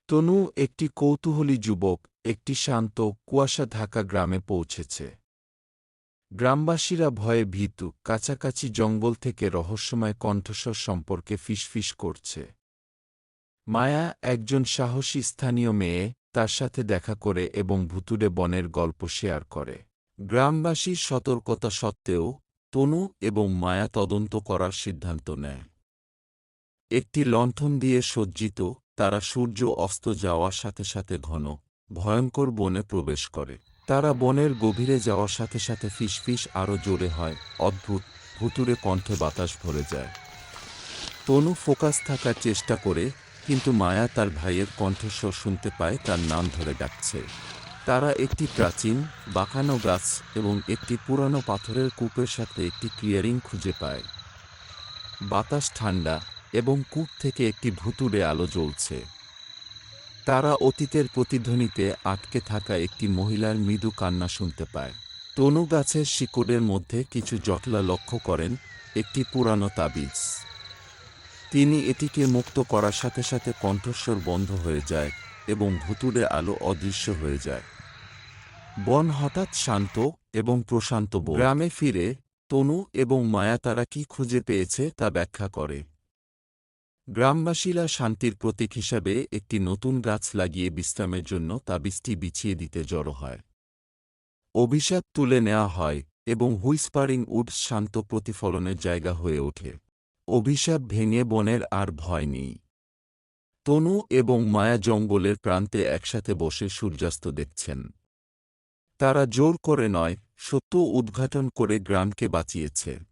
তনু একটি কৌতূহলী যুবক একটি শান্ত কুয়াশা ঢাকা গ্রামে পৌঁছেছে। গ্রামবাসীরা ভয়ে ভীতু, কাছাকাছি জঙ্গল থেকে রহস্যময় কণ্ঠস্বর সম্পর্কে ফিসফিস করছে। মায়া একজন সাহসী স্থানীয় মেয়ে, তার সাথে দেখা করে এবং ভুতুড়ে বনের গল্প শেয়ার করে। গ্রামবাসীর সতর্কতা সত্ত্বেও তনু এবং মায়া তদন্ত করার সিদ্ধান্ত নেয়। একটি লণ্ঠন দিয়ে সজ্জিত, তারা সূর্য অস্ত যাওয়ার সাথে সাথে ঘন, ভয়ঙ্কর বনে প্রবেশ করে। তারা বনের গভীরে যাওয়ার সাথে সাথে ফিসফিস আরও জোরে হয়, অদ্ভুত, ভুতুড়ে কণ্ঠে বাতাস ভরে যায়। তনু ফোকাস থাকার চেষ্টা করে, কিন্তু মায়া তার ভাইয়ের কণ্ঠস্বর শুনতে পায়, তার নাম ধরে ডাকছে। তারা একটি প্রাচীন, বাঁকানো গাছ এবং একটি পুরানো পাথরের কূপের সাথে একটি ক্লিয়ারিং খুঁজে পায়। বাতাস ঠান্ডা এবং কূপ থেকে একটি ভুতুড়ে আলো জ্বলছে। তারা অতীতের প্রতিধ্বনিতে আটকে থাকা একটি মহিলার মৃদু কান্না শুনতে পায়। তনু গাছের শিকড়ের মধ্যে কিছু জটলা লক্ষ্য করেন, একটি পুরানো তাবিজ। তিনি এটিকে মুক্ত করার সাথে সাথে কণ্ঠস্বর বন্ধ হয়ে যায় এবং ভুতুড়ে আলো অদৃশ্য হয়ে যায়। বন হঠাৎ শান্ত এবং প্রশান্ত। গ্রামে ফিরে তনু এবং মায়া তারা কি খুঁজে পেয়েছে তা ব্যাখ্যা করে। গ্রামবাসীরা শান্তির প্রতীক হিসাবে একটি নতুন গাছ লাগিয়ে বিশ্রামের জন্য তাবিজটি বিছিয়ে দিতে জড়ো হয়। অভিশাপ তুলে নেওয়া হয় এবং হুইসপারিং উডস শান্ত প্রতিফলনের জায়গা হয়ে ওঠে। অভিশাপ ভেঙে বনের আর ভয় নেই। তনু এবং মায়া জঙ্গলের প্রান্তে একসাথে বসে সূর্যাস্ত দেখছেন। তারা জোর করে নয়, সত্য উদ্ঘাটন করে গ্রামকে বাঁচিয়েছে।